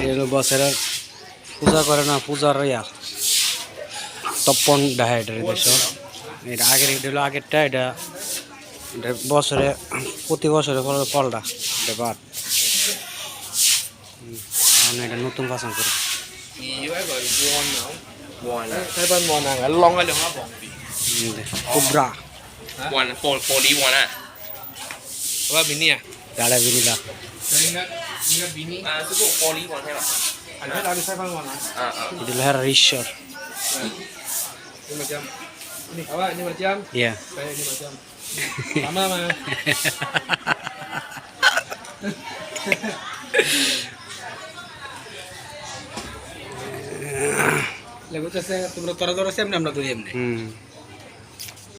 এটা হলো বছর পূজা করে না পূজার তপন দেখা এটার দেশ এটা আগের এটা হলো আগেরটা এটা এটা বছরে প্রতি বছরে ফলটা এটা বাদ এটা নতুন পাচন করে কুবরাว่าบินเนี่ย Gala vinila. 是个玻璃碗ใช่ป่ะ อันนี้เราได้ใช้ฟังก่อนนะ Itu leher Risher. นี่มาจำนี่เอาว่านี่มาจ Iya. ำไปนี่มาจำมามา Lagu tu saya tu berapa orang saya menam lagu ni.